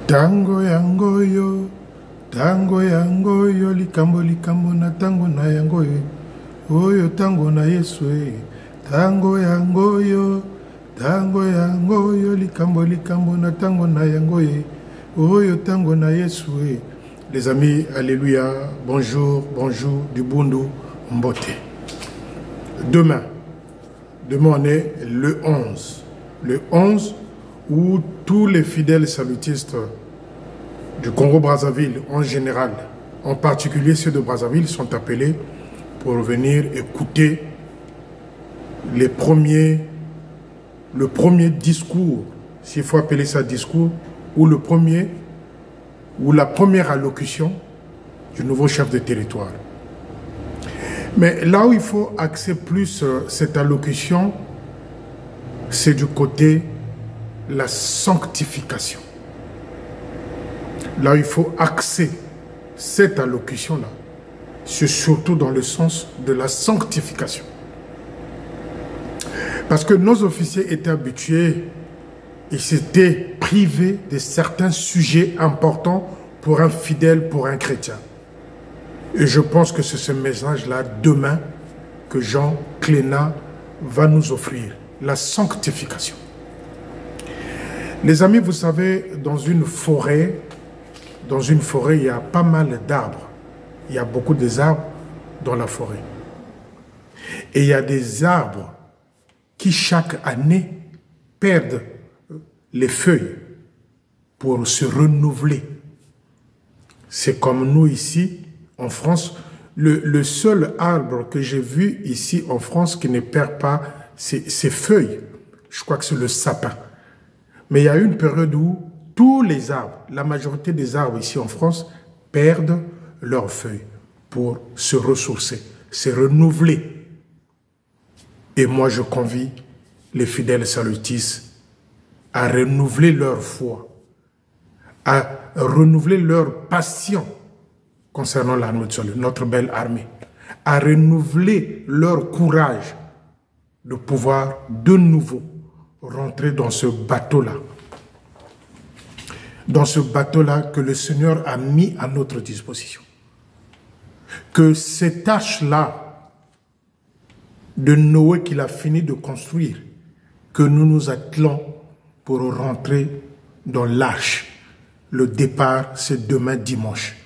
Tango yangoyo, likambo likambo na tango na yangoyo, oyo tango na Yesu tango yangoyo, likambo likambo na tango na yangoyo, oyo tango na Yesu. Les amis, alléluia, bonjour, du Bundu, Mbote. Demain on est le 11 où tous les fidèles salutistes du Congo-Brazzaville en général, en particulier ceux de Brazzaville, sont appelés pour venir écouter le premier discours, s'il faut appeler ça discours, ou la première allocution du nouveau chef de territoire. Mais là où il faut axer plus cette allocution, c'est du côté la sanctification. Là où il faut axer cette allocution-là, c'est surtout dans le sens de la sanctification. Parce que nos officiers étaient habitués, ils s'étaient privés de certains sujets importants pour un fidèle, pour un chrétien. Et je pense que c'est ce message-là, demain, que Jean Cléna va nous offrir, la sanctification. Les amis, vous savez, dans une forêt, il y a pas mal d'arbres. Il y a beaucoup d'arbres dans la forêt. Et il y a des arbres qui, chaque année, perdent les feuilles pour se renouveler. C'est comme nous ici, en France. Le seul arbre que j'ai vu ici en France qui ne perd pas ses feuilles, je crois que c'est le sapin. Mais il y a une période où tous les arbres, la majorité des arbres ici en France, perdent leurs feuilles pour se ressourcer, se renouveler. Et moi, je convie les fidèles salutistes à renouveler leur foi, à renouveler leur passion concernant l'armée de salut, notre belle armée, à renouveler leur courage de pouvoir de nouveau rentrer dans ce bateau-là. Dans ce bateau-là que le Seigneur a mis à notre disposition. Que ces tâches-là de Noé qu'il a fini de construire, que nous nous attelons pour rentrer dans l'arche. Le départ, c'est demain dimanche.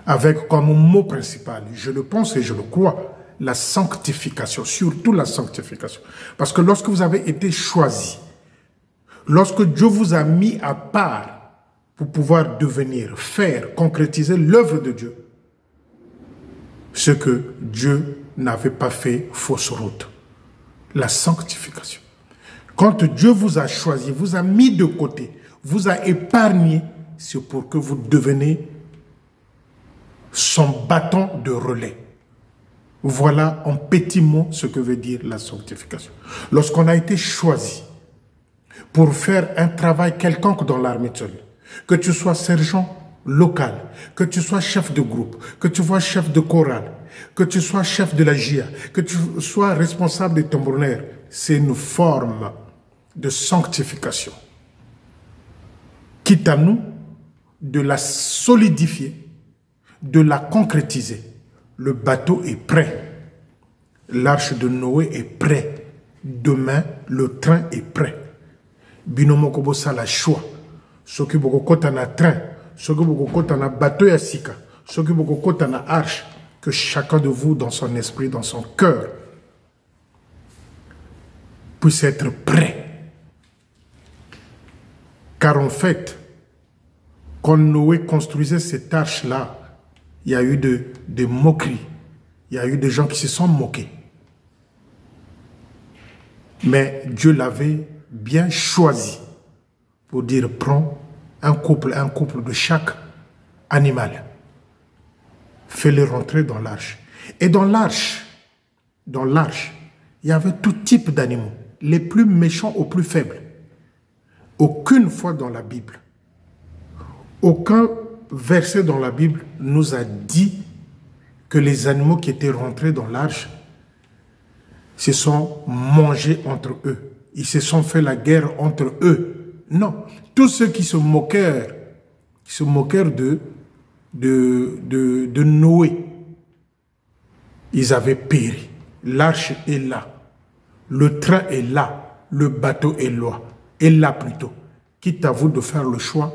Avec comme mot principal, je le pense et je le crois, la sanctification, surtout la sanctification. Parce que lorsque vous avez été choisi, lorsque Dieu vous a mis à part pour pouvoir devenir, faire, concrétiser l'œuvre de Dieu, ce que Dieu n'avait pas fait fausse route. La sanctification. Quand Dieu vous a choisi, vous a mis de côté, vous a épargné, c'est pour que vous deveniez son bâton de relais. Voilà en petits mots ce que veut dire la sanctification. Lorsqu'on a été choisi pour faire un travail quelconque dans l'armée de salut, que tu sois sergent local, que tu sois chef de groupe, que tu sois chef de chorale, que tu sois chef de la GIA, que tu sois responsable des tambourinaires, c'est une forme de sanctification. Quitte à nous de la solidifier, de la concrétiser. Le bateau est prêt. L'arche de Noé est prêt. Demain, le train est prêt. Binomoko bosa la choix. Soki boko kota na train, soki boko kota na bateau ya sika, soki boko kota na arche, que chacun de vous, dans son esprit, dans son cœur, puisse être prêt. Car en fait, quand Noé construisait cette arche-là, il y a eu des moqueries. Il y a eu des gens qui se sont moqués. Mais Dieu l'avait bien choisi pour dire, prends un couple de chaque animal. Fais-les rentrer dans l'arche. Et dans l'arche, il y avait tout type d'animaux, les plus méchants aux plus faibles. Aucune fois dans la Bible, aucun verset dans la Bible nous a dit que les animaux qui étaient rentrés dans l'arche se sont mangés entre eux. Ils se sont fait la guerre entre eux. Non. Tous ceux qui se moquèrent de Noé, ils avaient péri. L'arche est là. Le train est là. Le bateau est là plutôt. Quitte à vous de faire le choix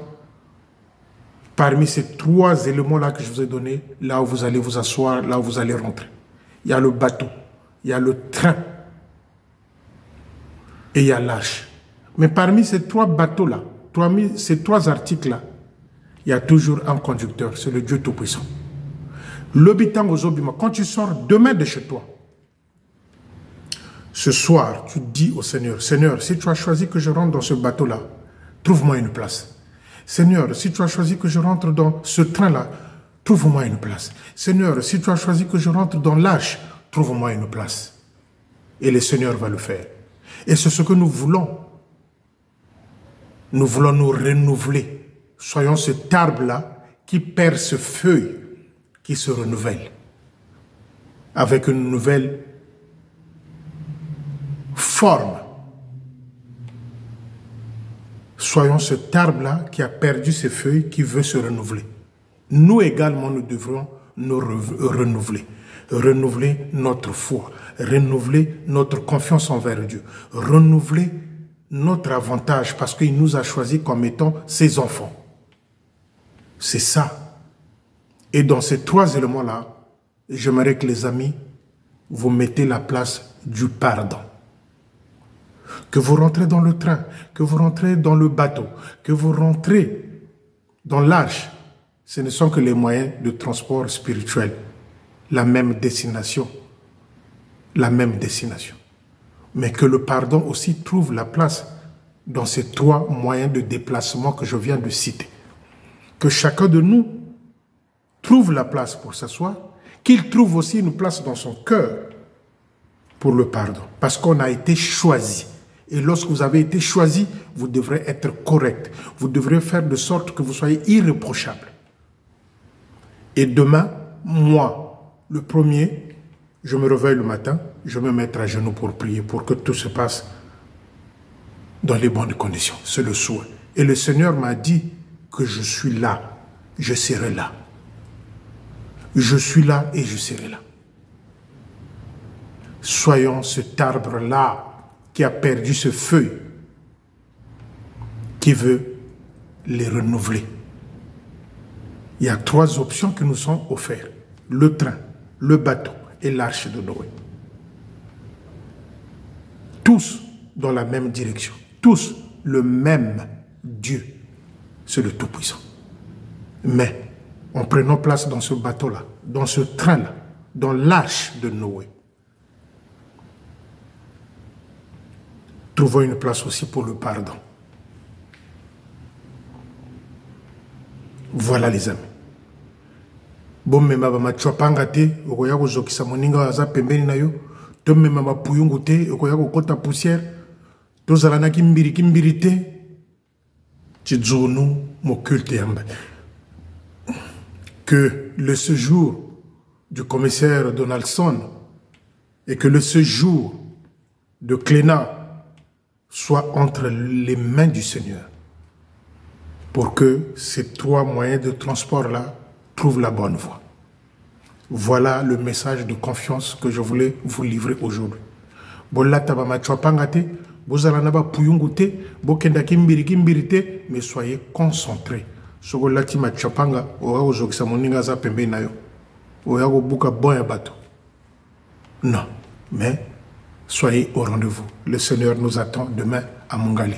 parmi ces trois éléments-là que je vous ai donnés, là où vous allez vous asseoir, là où vous allez rentrer. Il y a le bateau, il y a le train et il y a l'arche. Mais parmi ces trois bateaux-là, parmi ces trois articles-là, il y a toujours un conducteur, c'est le Dieu Tout-Puissant. L'habitant aux obima, quand tu sors demain de chez toi, ce soir, tu dis au Seigneur, Seigneur, si tu as choisi que je rentre dans ce bateau-là, trouve-moi une place. Seigneur, si tu as choisi que je rentre dans ce train-là, trouve-moi une place. Seigneur, si tu as choisi que je rentre dans l'arche, trouve-moi une place. Et le Seigneur va le faire. Et c'est ce que nous voulons. Nous voulons nous renouveler. Soyons cet arbre-là qui perd ses feuilles, qui se renouvelle. Avec une nouvelle forme. Soyons cet arbre-là qui a perdu ses feuilles, qui veut se renouveler. Nous également, nous devrons nous renouveler. Renouveler notre foi. Renouveler notre confiance envers Dieu. Renouveler notre avantage parce qu'il nous a choisis comme étant ses enfants. C'est ça. Et dans ces trois éléments-là, j'aimerais que les amis, vous mettez la place du pardon. Que vous rentrez dans le train, que vous rentrez dans le bateau, que vous rentrez dans l'arche, ce ne sont que les moyens de transport spirituel. La même destination. La même destination. Mais que le pardon aussi trouve la place dans ces trois moyens de déplacement que je viens de citer. Que chacun de nous trouve la place pour s'asseoir, qu'il trouve aussi une place dans son cœur pour le pardon. Parce qu'on a été choisi. Et lorsque vous avez été choisi, vous devrez être correct. Vous devrez faire de sorte que vous soyez irréprochable. Et demain, moi, le premier, je me réveille le matin, je me mettre à genoux pour prier, pour que tout se passe dans les bonnes conditions. C'est le souhait. Et le Seigneur m'a dit que je suis là, je serai là. Je suis là et je serai là. Soyons cet arbre-là qui a perdu ses feuilles, qui veut les renouveler. Il y a trois options qui nous sont offertes. Le train, le bateau et l'arche de Noé. Tous dans la même direction. Tous le même Dieu. C'est le Tout-Puissant. Mais en prenant place dans ce bateau-là, dans ce train-là, dans l'arche de Noé, trouvons une place aussi pour le pardon. Voilà les amis. Bon mema ba machopanga te okoya ko zokisa moninga aza pembeni na yo to mema ba puyungu te okoya ko kota poussière to zalana kimbiri te tizunu mo culte yamba. Que le séjour du commissaire Donaldson et que le séjour de Cléna soit entre les mains du Seigneur pour que ces trois moyens de transport-là trouvent la bonne voie. Voilà le message de confiance que je voulais vous livrer aujourd'hui. Mais soyez concentrés. Non, mais soyez au rendez-vous. Le Seigneur nous attend demain à Mongali.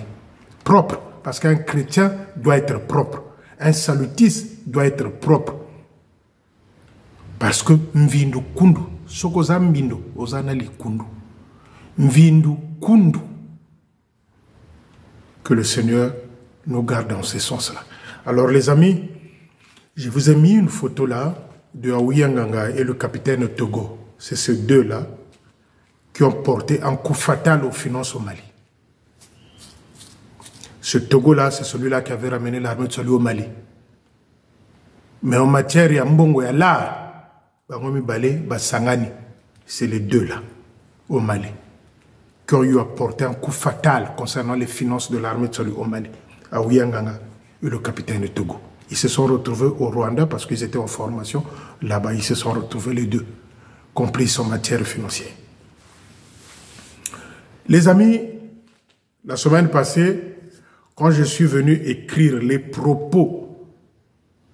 Propre, parce qu'un chrétien doit être propre. Un salutiste doit être propre. Parce que mvindu kundu, sokoza mbindu, ozana li kundu. Mvindu kundu. Que le Seigneur nous garde dans ce sens-là. Alors les amis, je vous ai mis une photo là de Aouyanganga et le capitaine Togo. C'est ces deux-là qui ont porté un coup fatal aux finances au Mali. Ce Togo-là, c'est celui-là qui avait ramené l'armée de Sali au Mali. Mais en matière de mbongo et l'art, c'est les deux-là, au Mali, qui ont eu à porter un coup fatal concernant les finances de l'armée de Sali au Mali. Aouyanganga et le capitaine de Togo. Ils se sont retrouvés au Rwanda parce qu'ils étaient en formation. Là-bas, ils se sont retrouvés les deux, complices en matière financière. Les amis, la semaine passée, quand je suis venu écrire les propos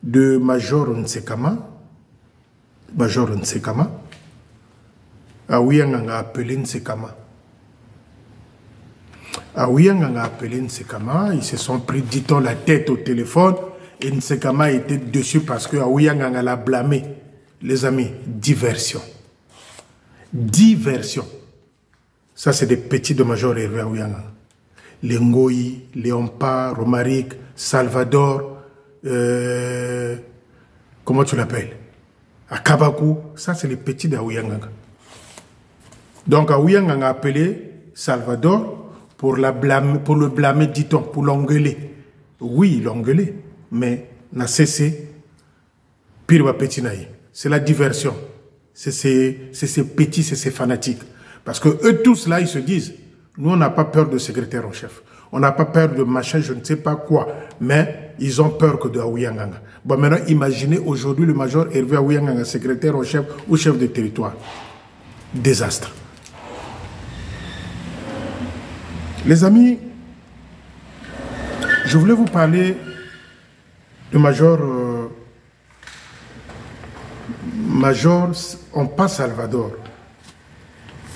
de Major Nsekama, Aouyanganga a appelé Nsekama. Aouyanganga a appelé Nsekama, ils se sont pris, dit-on, la tête au téléphone, et Nsekama était dessus parce que Aouyanganga l'a blâmé. Les amis, diversion. Diversion. Ça, c'est des petits de Major Hervé Aouyanganga. Les Ngoï, Léompa, Romaric, Salvador, comment tu l'appelles? Akabakou, ça, c'est les petits d'Aouyanganga. Donc, Aouyanganga a appelé Salvador pour le blâmer, dit-on, pour l'engueuler. Oui, l'engueuler, mais n'a cessé. Pire petit naï. C'est la diversion. C'est ces petits, c'est ces fanatiques. Parce que eux tous là, ils se disent, nous on n'a pas peur de secrétaire en chef. On n'a pas peur de machin, je ne sais pas quoi. Mais ils ont peur que de Aouyanganga. Bon, maintenant, imaginez aujourd'hui le major Hervé Aouyanganga, secrétaire en chef ou chef de territoire. Désastre. Les amis, je voulais vous parler de Major Ompa Salvador.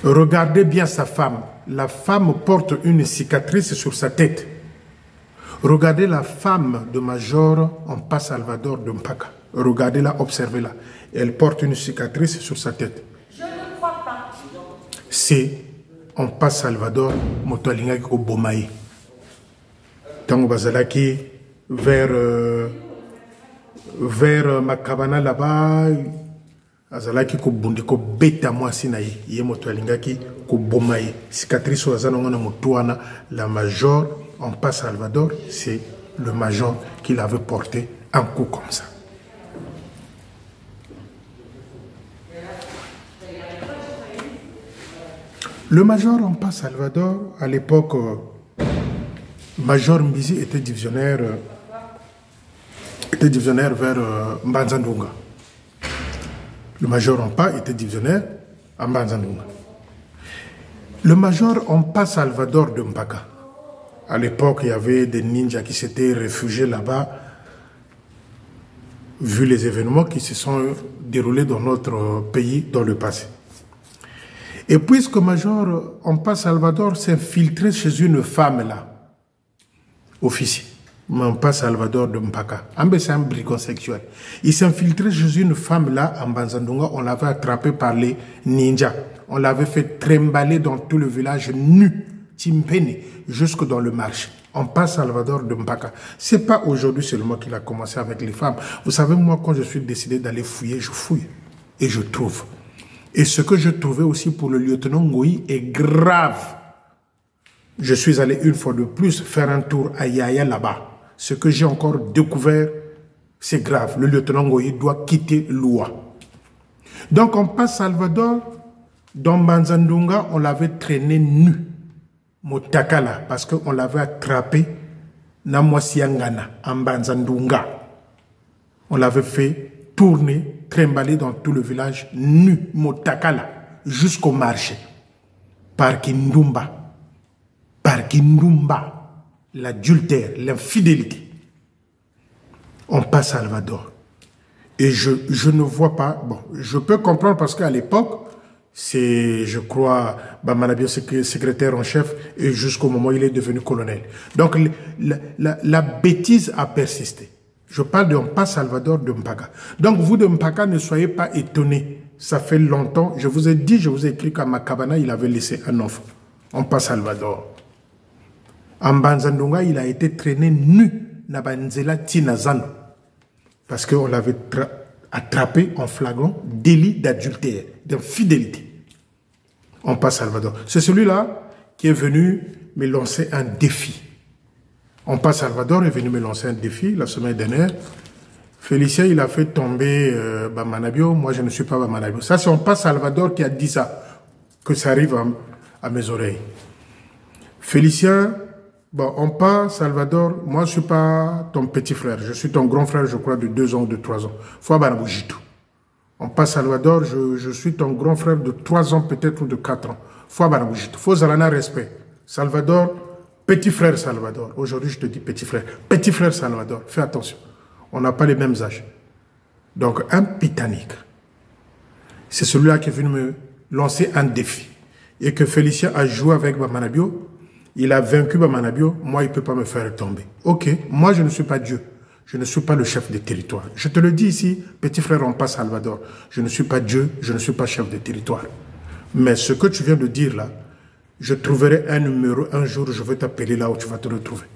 Regardez bien sa femme. La femme porte une cicatrice sur sa tête. Regardez la femme de Major Ompa Salvador de Mpaka. Regardez-la, observez-la. Elle porte une cicatrice sur sa tête. Je ne crois pas. C'est Ompa Salvador Motoalingaki au Bomaï. Tango Bazalaki vers Makabana là-bas. Azalaki ko bundi ko beta mwasi na ye Motoalingaki ko Bomaï. Cicatrice wazana ngona mutuana. La Major Ompa Salvador, c'est le major qui l'avait porté un coup comme ça. Le major Ompa Salvador, à l'époque, Major Mbizi était divisionnaire vers Mbanzandunga. Le major Ompa était divisionnaire à Mbanzandunga. Le major Ompa Salvador de Mpaka. À l'époque, il y avait des ninjas qui s'étaient réfugiés là-bas, vu les événements qui se sont déroulés dans notre pays dans le passé. Et puisque Major Ompa Salvador s'est infiltré chez une femme là, officier, Ompa Salvador de Mpaka, c'est un brigand sexuel. Il s'est infiltré chez une femme là, en Banzandunga, on l'avait attrapé par les ninjas. On l'avait fait trimballer dans tout le village nu, timpéné, jusque dans le marché. Ompa Salvador de Mpaka. C'est pas aujourd'hui seulement qu'il a commencé avec les femmes. Vous savez, moi, quand je suis décidé d'aller fouiller, je fouille et je trouve. Et ce que je trouvais aussi pour le lieutenant Ngoï est grave. Je suis allé une fois de plus faire un tour à Yaya là-bas. Ce que j'ai encore découvert, c'est grave. Le lieutenant Ngoï doit quitter l'OUA. Donc Ompa Salvador, dans Banzandunga, on l'avait traîné nu. Motakala, parce qu'on l'avait attrapé na Mwasiangana, en Banzandunga. On l'avait fait tourner, trimballer dans tout le village, nu, Motakala, jusqu'au marché. Par Kindumba, l'adultère, l'infidélité. Ompa Salvador. Et je ne vois pas, bon, je peux comprendre parce qu'à l'époque, c'est, je crois, Bamanabio secrétaire en chef, et jusqu'au moment où il est devenu colonel. Donc, la bêtise a persisté. Je parle de Ompa Salvador de Mpaka. Donc, vous de Mpaka, ne soyez pas étonnés. Ça fait longtemps, je vous ai dit, je vous ai écrit qu'à Makabana, il avait laissé un enfant. Ompa Salvador. En Banzandunga, il a été traîné nu, na Banzela Tinazano. Parce qu'on l'avait attrapé en flagrant délit d'adultère, d'infidélité. Ompa Salvador. C'est celui-là qui est venu me lancer un défi. Ompa Salvador est venu me lancer un défi la semaine dernière. Félicien, il a fait tomber Bamanabio. Moi, je ne suis pas Bamanabio. Ça, c'est Ompa Salvador qui a dit ça, que ça arrive à mes oreilles. Félicien Bon, on part, Salvador. Moi, je ne suis pas ton petit frère. Je suis ton grand frère, je crois, de 2 ans ou de 3 ans. Faut tout. On passe Salvador, je suis ton grand frère de 3 ans peut-être ou de 4 ans. Faut Zalana respect. Salvador, petit frère Salvador. Aujourd'hui, je te dis petit frère. Petit frère Salvador, fais attention. On n'a pas les mêmes âges. Donc, un pitanique, c'est celui-là qui est venu me lancer un défi. Et que Félicien a joué avec Bamanabio. Il a vaincu Bamanabio. Moi, il ne peut pas me faire tomber. Ok, moi, je ne suis pas Dieu. Je ne suis pas le chef des territoires. Je te le dis ici, petit frère, on passe Salvador. Je ne suis pas Dieu, je ne suis pas chef des territoires. Mais ce que tu viens de dire là, je trouverai un numéro, un jour, je vais t'appeler là où tu vas te retrouver.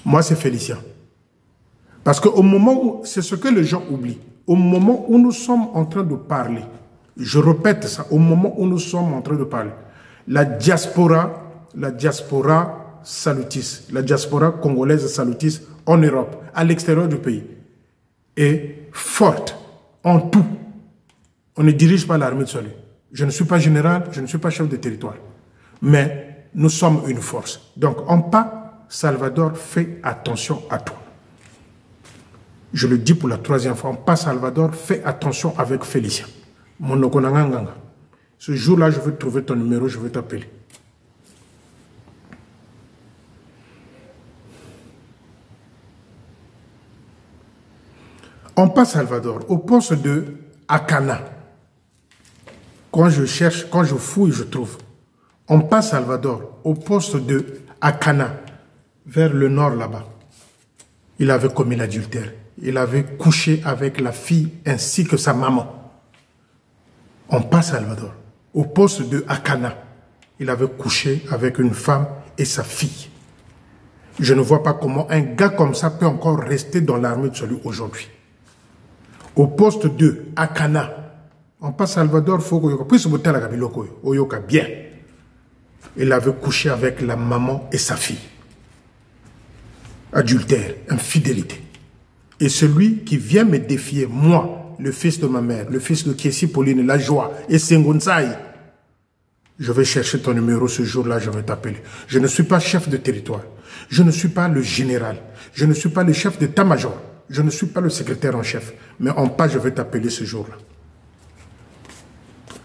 Moi, c'est Félicien. Parce qu'au moment où, c'est ce que les gens oublient, au moment où nous sommes en train de parler, je répète ça, au moment où nous sommes en train de parler, la diaspora salutis, la diaspora congolaise salutis en Europe, à l'extérieur du pays, est forte en tout. On ne dirige pas l'armée de salut. Je ne suis pas général, je ne suis pas chef de territoire. Mais nous sommes une force. Donc, en pas, Salvador, fais attention à toi. Je le dis pour la 3e fois, en pas, Salvador, fais attention avec Félicien. Ce jour-là, je vais trouver ton numéro, je vais t'appeler. On passe Salvador au poste de Akana. Quand je cherche, quand je fouille, je trouve. On passe Salvador au poste de Akana, vers le nord là-bas. Il avait commis l'adultère. Il avait couché avec la fille ainsi que sa maman. On passe Salvador au poste de Akana. Il avait couché avec une femme et sa fille. Je ne vois pas comment un gars comme ça peut encore rester dans l'armée de salut aujourd'hui. Au poste de Akana, on passe Salvador, bien. Il avait couché avec la maman et sa fille. Adultère, infidélité. Et celui qui vient me défier, moi, le fils de ma mère, le fils de Kiesi Pauline, la joie, et Sengunsaï, je vais chercher ton numéro ce jour-là, je vais t'appeler. Je ne suis pas chef de territoire. Je ne suis pas le général. Je ne suis pas le chef d'état-major. Je ne suis pas le secrétaire en chef. Mais en pas, je vais t'appeler ce jour-là.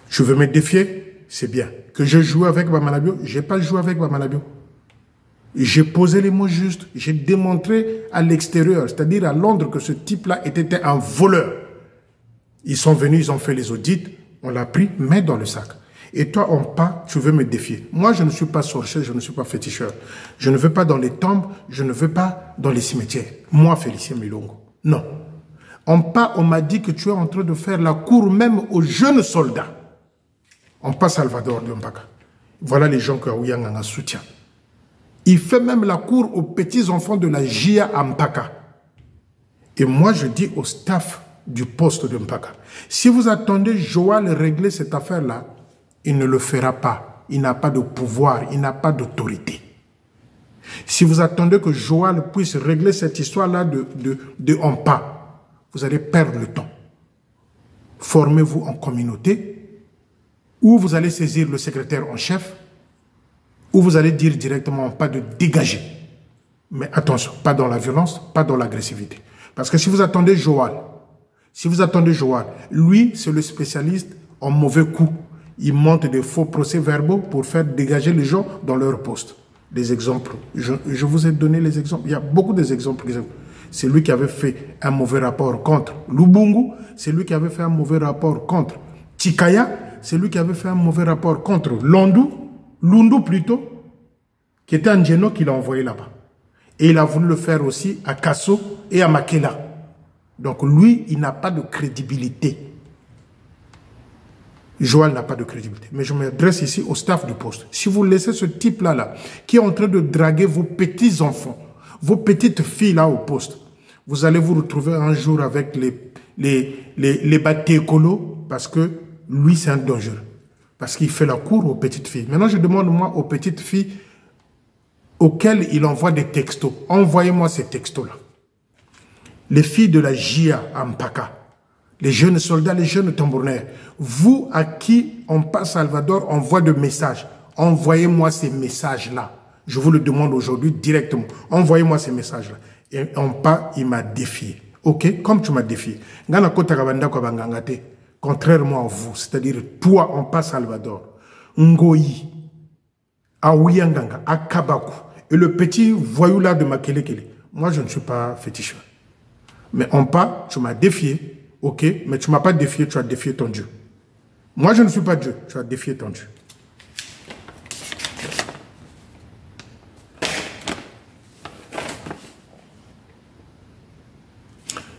Je veux me défier, c'est bien. Que je joue avec Bamanabio, je n'ai pas joué avec Bamanabio. J'ai posé les mots justes. J'ai démontré à l'extérieur, c'est-à-dire à Londres, que ce type-là était un voleur. Ils sont venus, ils ont fait les audits. On l'a pris, mais dans le sac. Et toi, en pas, tu veux me défier. Moi, je ne suis pas sorcier, je ne suis pas féticheur. Je ne veux pas dans les tombes, je ne veux pas dans les cimetières. Moi, Félicien Milongo. Non. En pas, on m'a dit que tu es en train de faire la cour même aux jeunes soldats. On passe Salvador de Mpaka. Voilà les gens que Aouyanganga soutient. Il fait même la cour aux petits-enfants de la JA à Mpaka. Et moi, je dis au staff du poste de Mpaka, si vous attendez Joal régler cette affaire-là, il ne le fera pas. Il n'a pas de pouvoir, il n'a pas d'autorité. Si vous attendez que Joal puisse régler cette histoire-là de Ampa, vous allez perdre le temps. Formez-vous en communauté, ou vous allez saisir le secrétaire en chef, ou vous allez dire directement pas de dégager. Mais attention, pas dans la violence, pas dans l'agressivité. Parce que si vous attendez Joal, lui, c'est le spécialiste en mauvais coups. Il monte des faux procès-verbaux pour faire dégager les gens dans leur poste. Des exemples. Je vous ai donné les exemples. Il y a beaucoup d'exemples. C'est lui qui avait fait un mauvais rapport contre Lubungu. C'est lui qui avait fait un mauvais rapport contre Chikaya. C'est lui qui avait fait un mauvais rapport contre Lundu plutôt, qui était un Djeno qu'il a envoyé là-bas. Et il a voulu le faire aussi à Kasso et à Makela. Donc lui, il n'a pas de crédibilité. Joal n'a pas de crédibilité. Mais je m'adresse ici au staff du poste. Si vous laissez ce type-là, qui est en train de draguer vos petits-enfants, vos petites filles là au poste, vous allez vous retrouver un jour avec les bâtés écolos, parce que lui, c'est un dangereux. Parce qu'il fait la cour aux petites filles. Maintenant, je demande, moi, aux petites filles auxquelles il envoie des textos. Envoyez-moi ces textos-là. Les filles de la JA à Mpaka, les jeunes soldats, les jeunes tambourinaires, vous à qui on passe Salvador envoie de messages, envoyez-moi ces messages-là. Je vous le demande aujourd'hui directement. Envoyez-moi ces messages-là. Et en pas, il m'a défié. Ok? Comme tu m'as défié. Contrairement à vous, c'est-à-dire toi, en pas Salvador, Ngoyi, Aouyanganga, Akabaku, et le petit voyou là de Makelekele. Moi, je ne suis pas féticheur. Mais en pas, tu m'as défié. Ok? Mais tu ne m'as pas défié, tu as défié ton Dieu. Moi, je ne suis pas Dieu. Tu as défié ton Dieu.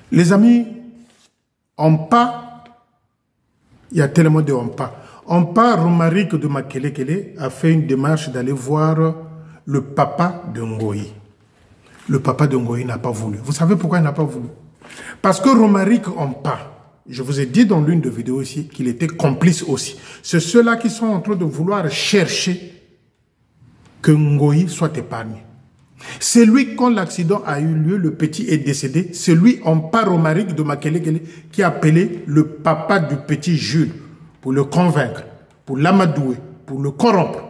Les amis, en pas, il y a tellement de en pas. En pas, Romaric de Makelekele a fait une démarche d'aller voir le papa de Ngoyi. Le papa de Ngoyi n'a pas voulu. Vous savez pourquoi il n'a pas voulu? Parce que Romaric en pas, je vous ai dit dans l'une des vidéos ici qu'il était complice aussi. C'est ceux-là qui sont en train de vouloir chercher que Ngoyi soit épargné. C'est lui, quand l'accident a eu lieu, le petit est décédé, c'est lui, en pas Romaric de Makelekele, qui a appelé le papa du petit Jules pour le convaincre, pour l'amadouer, pour le corrompre.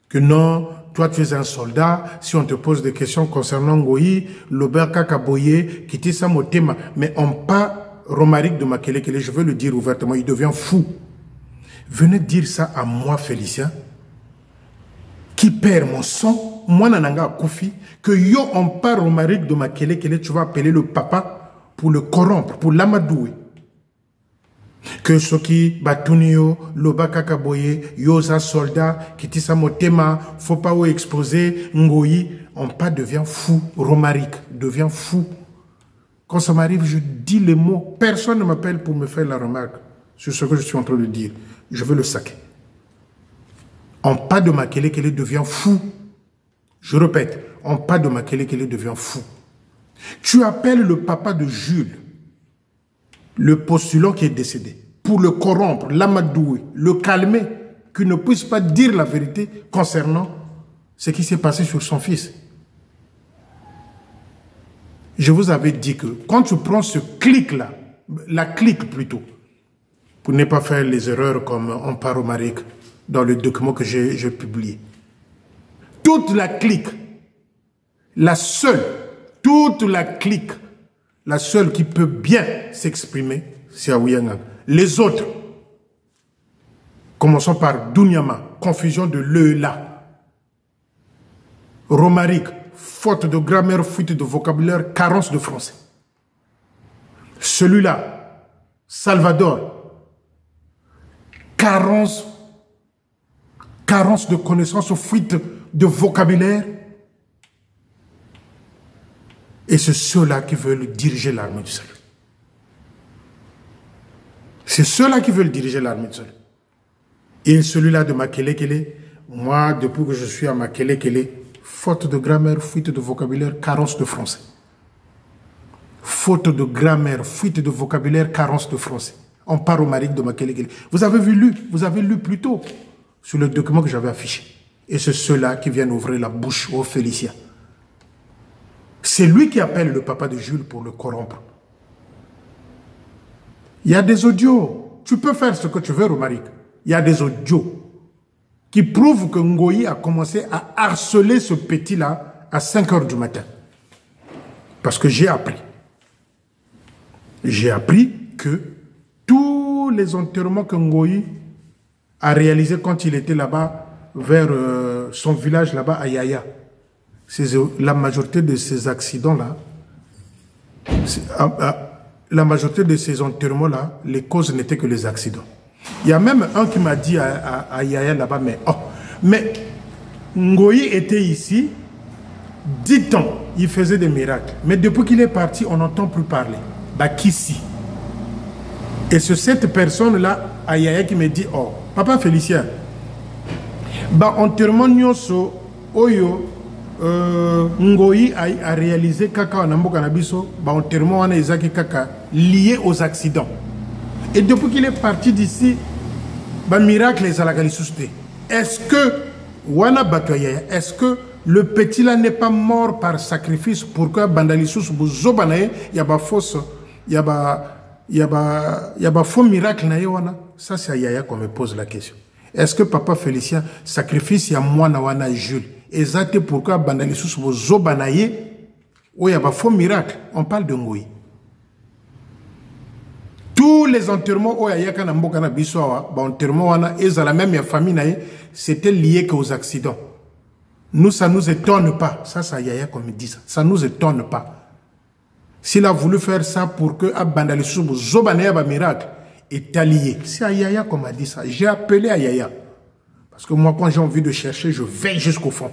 Que non, toi tu es un soldat, si on te pose des questions concernant Ngoyi, l'Aubert Kakaboye, Kiti Samotema, mais en pas Romaric de Makelekele, je veux le dire ouvertement, il devient fou. Venez dire ça à moi, Félicien, qui perd mon sang, moi nananga Koufi, que yo on part Romaric de Makelekele, tu vas appeler le papa pour le corrompre, pour l'amadouer. Que Soki, Batunio, Loba Kakaboye, Yosa soldat, Kitisa Motema, faut pas où exposer, Ngoyi, on pas devient fou, Romaric devient fou. Quand ça m'arrive, je dis les mots, personne ne m'appelle pour me faire la remarque sur ce que je suis en train de dire. Je veux le saquer. En pas de Makelekele devient fou. Je répète, en pas de Makelekele devient fou. Tu appelles le papa de Jules, le postulant qui est décédé, pour le corrompre, l'amadouer, le calmer, qu'il ne puisse pas dire la vérité concernant ce qui s'est passé sur son fils. Je vous avais dit que quand tu prends ce clic-là, la clique plutôt, pour ne pas faire les erreurs comme on parle au Romaric dans le document que j'ai publié. Toute la clique, la seule, toute la clique, la seule qui peut bien s'exprimer, c'est Aouyanganga. Les autres, commençons par Dunyama, confusion de l'e-là. Romaric, faute de grammaire, fuite de vocabulaire, carence de français. Celui-là, Salvador, carence de connaissances, fuite de vocabulaire. Et c'est ceux-là qui veulent diriger l'armée du salut. C'est ceux-là qui veulent diriger l'armée du salut. Et celui-là de Makelekele, moi, depuis que je suis à Makelekele, faute de grammaire, fuite de vocabulaire, carence de français. Faute de grammaire, fuite de vocabulaire, carence de français. On part au Romaric de Makelekele. Vous avez lu plus tôt sur le document que j'avais affiché. Et c'est ceux-là qui viennent ouvrir la bouche au Félicien. C'est lui qui appelle le papa de Jules pour le corrompre. Il y a des audios. Tu peux faire ce que tu veux, Romaric. Il y a des audios qui prouvent que Ngoyi a commencé à harceler ce petit-là à 5 h du matin. Parce que j'ai appris. J'ai appris que tous les enterrements que Ngoyi a réalisés quand il était là-bas, vers son village là-bas à Yaya, la majorité de ces accidents-là, la majorité de ces enterrements-là, les causes n'étaient que les accidents. Il y a même un qui m'a dit à Yaya là-bas, mais Ngoyi était ici, 10 ans, il faisait des miracles. Mais depuis qu'il est parti, on n'entend plus parler. Bakissi. Et c'est cette personne-là, à Yaya, qui me dit, oh, papa Félicien, enterrement nyoso, oyo, Ngoyi a réalisé kaka en Nabiso, enterrement wana ezaki kaka lié aux accidents. Et depuis qu'il est parti d'ici, miracle est à la galisouste. Est-ce que wana batoya, est-ce que le petit là n'est pas mort par sacrifice pour que bandalisous bozobanaye yaba fausse yaba faux miracle na wana? Ça c'est à Yaya qu'on me pose la question. Est-ce que papa Félicien sacrifice ya mwana wana Jules Exact pourquoi bandali sous vos zobanaye, où il y a un faux miracle, on parle de Ngoï. Tous les enterrements où il y a un enterrement, et la même famille, c'était lié qu'aux accidents. Nous, ça ne nous étonne pas. Ça, Yaya comme il dit ça. Ça ne nous étonne pas. S'il a voulu faire ça pour que Abandali Soubou Zobanaya un miracle est allié. C'est à Yaya comme a dit ça. J'ai appelé à Yaya. Parce que moi, quand j'ai envie de chercher, je vais jusqu'au fond.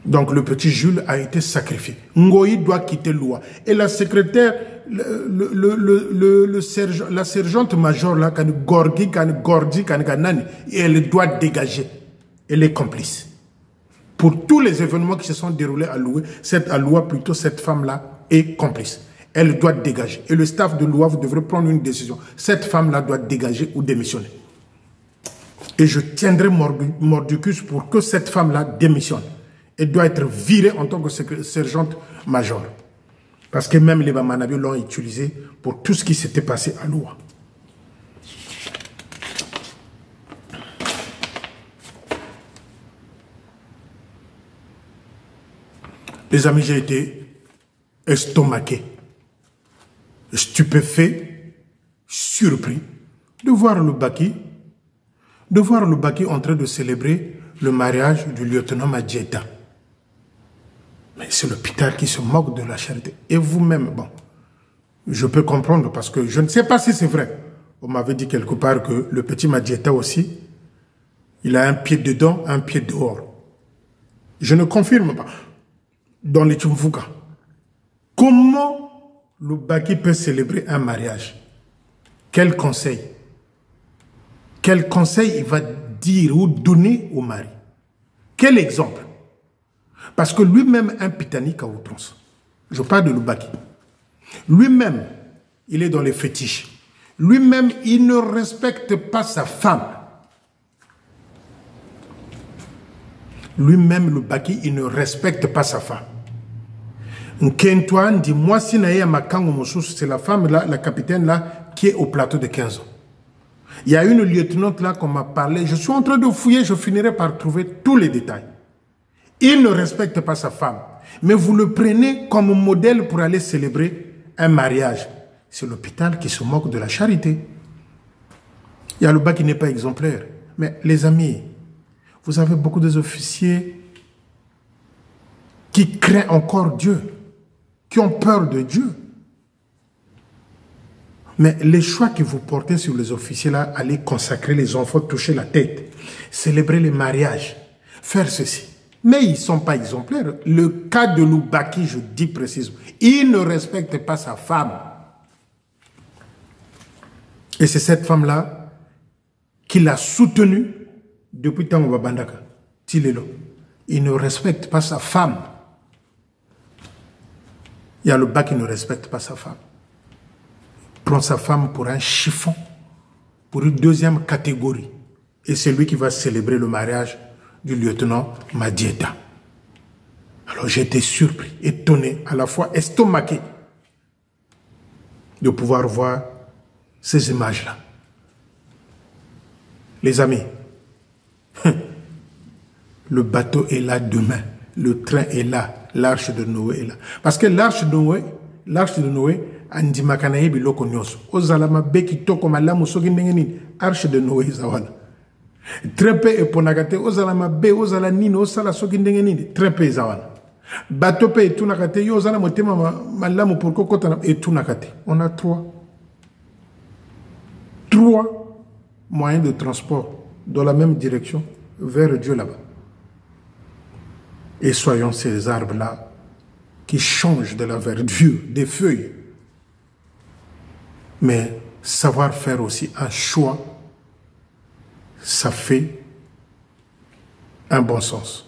Donc, le petit Jules a été sacrifié. Ngoï doit quitter Loua. Et la secrétaire, la sergente-major, là, Gorgi, elle doit dégager. Elle est complice. Pour tous les événements qui se sont déroulés à Loua, cette femme-là est complice. Elle doit dégager. Et le staff de Loua, vous devrez prendre une décision. Cette femme-là doit dégager ou démissionner. Et je tiendrai mordicus pour que cette femme-là démissionne. Elle doit être virée en tant que sergente-major. Parce que même les Bamanabi l'ont utilisé pour tout ce qui s'était passé à Loua. Les amis, j'ai été estomaqué, stupéfait, surpris de voir le Baki en train de célébrer le mariage du lieutenant Madjeta. Mais c'est l'hôpital qui se moque de la charité. Et vous-même, bon, je peux comprendre parce que je ne sais pas si c'est vrai. On m'avait dit quelque part que le petit Madjeta aussi, il a un pied dedans, un pied dehors. Je ne confirme pas. Dans les Tchumfuka, comment le Baki peut célébrer un mariage? Quel conseil? Quel conseil il va dire ou donner au mari? Quel exemple? Parce que lui-même, un pitanique à outrance. Je parle de Lubaki. Lui-même, il est dans les fétiches. Lui-même, il ne respecte pas sa femme. Lui-même, Lubaki, il ne respecte pas sa femme. Nkentoine dit, moi, si naïa makango moussous, c'est la femme là, la capitaine là, qui est au plateau de 15 ans. Il y a une lieutenante là qu'on m'a parlé. Je suis en train de fouiller, je finirai par trouver tous les détails. Il ne respecte pas sa femme. Mais vous le prenez comme modèle pour aller célébrer un mariage. C'est l'hôpital qui se moque de la charité. Il y a le bas qui n'est pas exemplaire. Mais les amis, vous avez beaucoup d'officiers qui craignent encore Dieu, qui ont peur de Dieu. Mais les choix que vous portez sur les officiers là, aller consacrer les enfants, toucher la tête, célébrer les mariages, faire ceci. Mais ils ne sont pas exemplaires. Le cas de Lubaki, je dis précisément, il ne respecte pas sa femme. Et c'est cette femme-là qui l'a soutenu depuis Tango Bandaka, Tilelo. Il ne respecte pas sa femme. Il y a le bas qui ne respecte pas sa femme. Il prend sa femme pour un chiffon, pour une deuxième catégorie. Et c'est lui qui va célébrer le mariage du lieutenant Madjeta. Alors j'ai été surpris, étonné, à la fois estomaqué de pouvoir voir ces images-là. Les amis, le bateau est là demain, le train est là, l'arche de Noé est là. Parce que l'arche de Noé, andi makanaye biloko nyonso. Ozalama beki toko malamu soki ndenge nini, arche de Noé zawana. Très peu eponakate, ozalama be, ozala nini, ozala soki ndenge nini, très peu zawana. Bateau pe etunakate, yo ozala motema malamu pour kokota etunakate. On a trois moyens de transport dans la même direction vers Dieu là-bas. Et soyons ces arbres-là qui changent de la verdure, des feuilles. Mais savoir faire aussi un choix, ça fait un bon sens.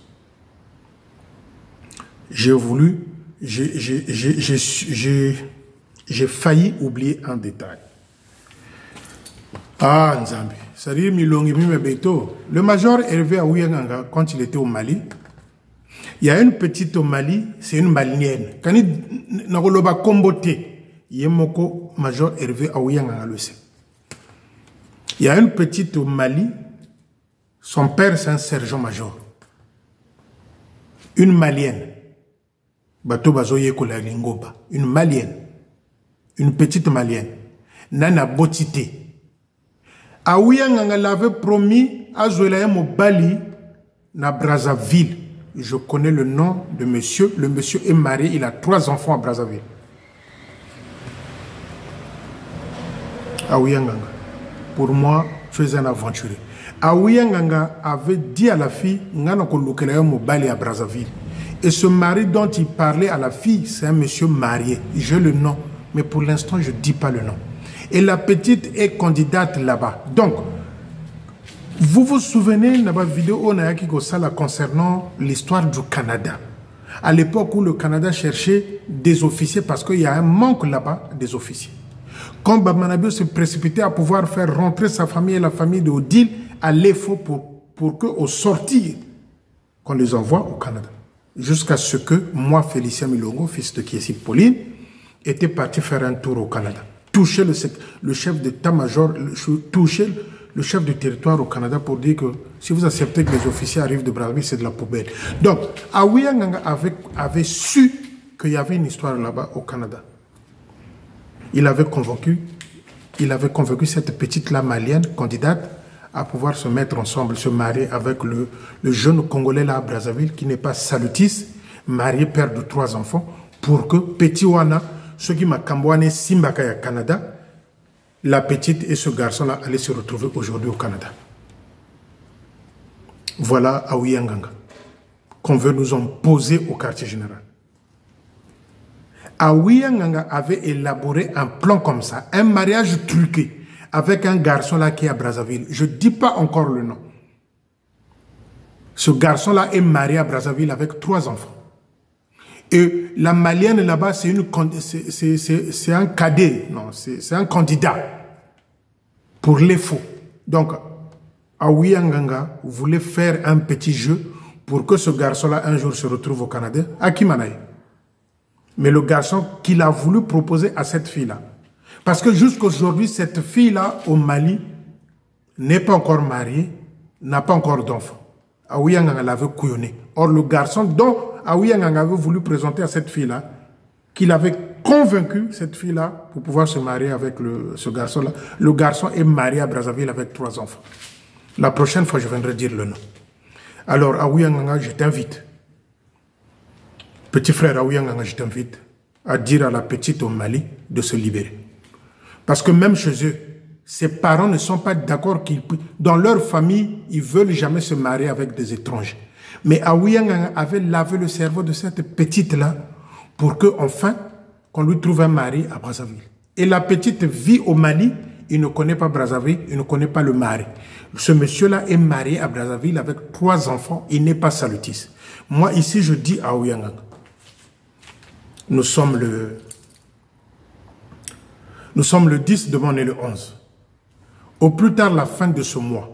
J'ai failli oublier un détail. Ah, Nzambi. C'est-à-dire, le major Hervé Aouyanganga, quand il était au Mali, il y a une petite au Mali, c'est une malienne. Quand il n'a comboté, Yemoko, major Hervé Aouyanganga le sait. Il y a une petite au Mali, son père c'est un sergent-major. une malienne. Bato bazoye kola lingoba. Une malienne. Une petite malienne. Nana botité. Aouyanganga l'avait promis à Zoelaye Mobali na Brazzaville. Je connais le nom de monsieur. Le monsieur est marié. Il a 3 enfants à Brazzaville. Aouyanganga. Pour moi, tu es un aventurier. Aouyanganga avait dit à la fille, Ngana Kolukelaye Mobali à Brazzaville. Et ce mari dont il parlait à la fille, c'est un monsieur marié. J'ai le nom, mais pour l'instant, je ne dis pas le nom. Et la petite est candidate là-bas. Donc, vous vous souvenez de la vidéo concernant l'histoire du Canada. À l'époque où le Canada cherchait des officiers, parce qu'il y a un manque là-bas des officiers. Quand Bamanabio se précipitait à pouvoir faire rentrer sa famille et la famille de Odile à l'EFO pour qu'au sortir, qu'on les envoie au Canada. Jusqu'à ce que moi, Félicien Milongo, fils de Kiesi Pauline, était parti faire un tour au Canada. Toucher le chef d'état-major, toucher le chef du territoire au Canada pour dire que si vous acceptez que les officiers arrivent de Brazzaville, c'est de la poubelle. Donc, Aouyanganga avait su qu'il y avait une histoire là-bas au Canada. Il avait convaincu cette petite-là malienne, candidate, à pouvoir se mettre ensemble, se marier avec le jeune Congolais là à Brazzaville, qui n'est pas salutiste, marié, père de 3 enfants, pour que Petit Wana, ceux qui m'a cambouané Simbakaya Canada, la petite et ce garçon-là allaient se retrouver aujourd'hui au Canada. Voilà Aouyanganga, qu'on veut nous imposer au quartier général. Aouyanganga avait élaboré un plan comme ça, un mariage truqué, avec un garçon là qui est à Brazzaville. Je ne dis pas encore le nom. Ce garçon-là est marié à Brazzaville avec 3 enfants. Et la malienne là-bas, c'est un cadet, non, c'est un candidat pour les faux. Donc, Aouyanganga voulait faire un petit jeu pour que ce garçon-là un jour se retrouve au Canada, à Kimanaï. Mais le garçon qu'il a voulu proposer à cette fille-là, parce que jusqu'aujourd'hui, cette fille-là, au Mali, n'est pas encore mariée, n'a pas encore d'enfant. Aouyanganga l'avait couillonné. Or, le garçon dont Aouyanganga avait voulu présenter à cette fille-là, qu'il avait convaincu cette fille-là pour pouvoir se marier avec ce garçon-là. Le garçon est marié à Brazzaville avec 3 enfants. La prochaine fois, je viendrai dire le nom. Alors, Aouyanganga, je t'invite. Petit frère Aouyanganga, je t'invite à dire à la petite au Mali de se libérer. Parce que même chez eux, ses parents ne sont pas d'accord qu'ils... Dans leur famille, ils ne veulent jamais se marier avec des étrangers. Mais Aouyanganga avait lavé le cerveau de cette petite-là pour qu'enfin, qu'on lui trouve un mari à Brazzaville. Et la petite vit au Mali, il ne connaît pas Brazzaville, il ne connaît pas le mari. Ce monsieur-là est marié à Brazzaville avec 3 enfants, il n'est pas salutiste. Moi, ici, je dis à Aouyanganga, nous sommes le 10, demain on est le 11. Au plus tard, la fin de ce mois,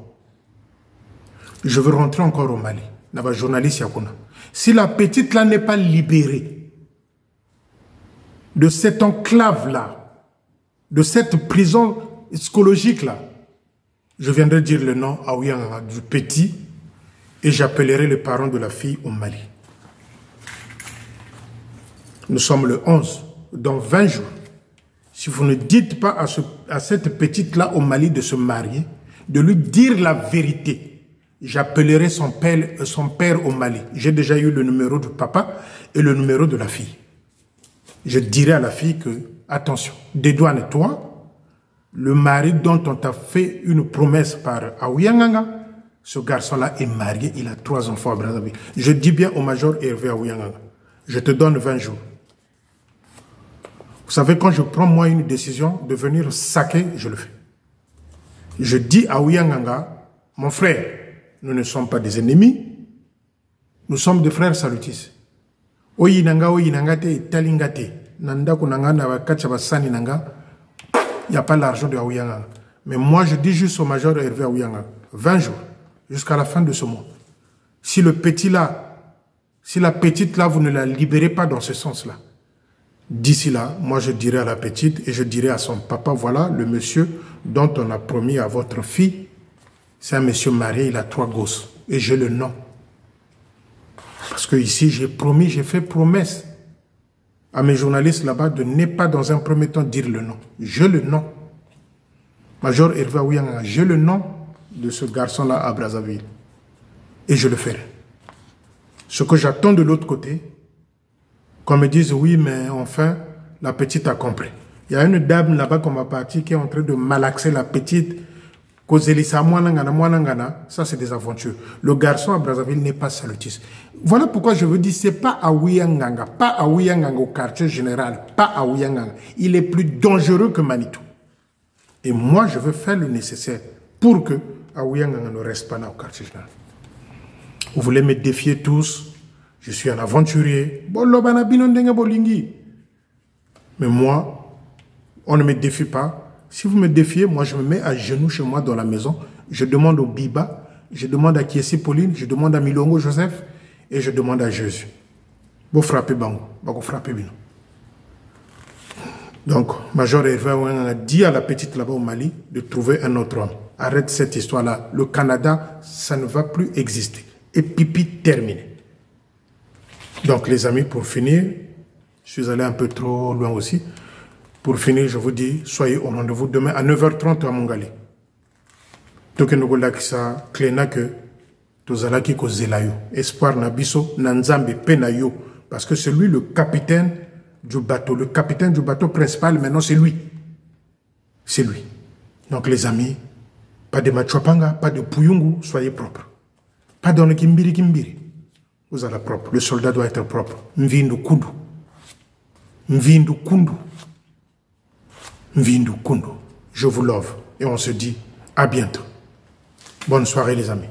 je veux rentrer encore au Mali. Nava journaliste Yakuna. Si la petite là n'est pas libérée de cette enclave là, de cette prison psychologique là, je viendrai dire le nom à Aouyanganga du petit et j'appellerai les parents de la fille au Mali. Nous sommes le 11, dans 20 jours. Si vous ne dites pas à cette petite-là au Mali de se marier, de lui dire la vérité, j'appellerai son père au Mali. J'ai déjà eu le numéro du papa et le numéro de la fille. Je dirai à la fille que, attention, dédouane-toi, le mari dont on t'a fait une promesse par Aouyanganga, ce garçon-là est marié, il a 3 enfants à Brazzaville. Je dis bien au major Hervé Aouyanganga, je te donne 20 jours. Vous savez, quand je prends moi une décision de venir saquer, je le fais. Je dis à Aouyanganga, mon frère, nous ne sommes pas des ennemis, nous sommes des frères salutistes. Oyinanga, oyinangate, talingate, nanda kunanga na kachabasani nanga, il n'y a pas l'argent de Aouyanganga. Mais moi, je dis juste au major Hervé Aouyanganga, 20 jours, jusqu'à la fin de ce mois. Si le petit là, si la petite là, vous ne la libérez pas dans ce sens-là, d'ici là, moi je dirai à la petite et je dirai à son papa, voilà le monsieur dont on a promis à votre fille, c'est un monsieur marié, il a 3 gosses et j'ai le nom. Parce que ici, j'ai promis, j'ai fait promesse à mes journalistes là-bas de ne pas dans un premier temps dire le nom. J'ai le nom. Major Hervé Aouyanganga, j'ai le nom de ce garçon-là à Brazzaville. Et je le ferai. Ce que j'attends de l'autre côté, qu'on me dise oui, mais enfin, la petite a compris. Il y a une dame là-bas qu'on va partir qui est en train de malaxer la petite. Ça, c'est des aventures. Le garçon à Brazzaville n'est pas salutiste. Voilà pourquoi je veux dire, c'est pas à Aouyanganga, pas à Aouyanganga au quartier général, pas à Aouyanganga. Il est plus dangereux que Manitou. Et moi, je veux faire le nécessaire pour que Aouyanganga ne reste pas là au quartier général. Vous voulez me défier tous? Je suis un aventurier. Mais moi, on ne me défie pas. Si vous me défiez, moi je me mets à genoux chez moi dans la maison. Je demande au Biba, je demande à Kiesi Pauline, je demande à Milongo Joseph et je demande à Jésus. Vous frappez Bango, vous frappez Bino. Donc, Major Hervé a dit à la petite là-bas au Mali de trouver un autre homme. Arrête cette histoire-là. Le Canada, ça ne va plus exister. Et pipi terminé. Donc, les amis, pour finir, je suis allé un peu trop loin aussi. Pour finir, je vous dis, soyez au rendez-vous demain à 9h30 à Mongali. Donc, nous avons ça, cléna que, tozalaki ko zelayo. Espoir nabiso, nanzambe penayo. Parce que c'est lui le capitaine du bateau. Le capitaine du bateau principal, maintenant, c'est lui. C'est lui. Donc, les amis, pas de Machopanga, pas de Puyungu, soyez propres. Pas dans le Kimbiri Kimbiri. Vous allez propre. Le soldat doit être propre. Mvindu Kundu. Mvindu Kundu. Mvindu Kundu. Je vous love. Et on se dit à bientôt. Bonne soirée les amis.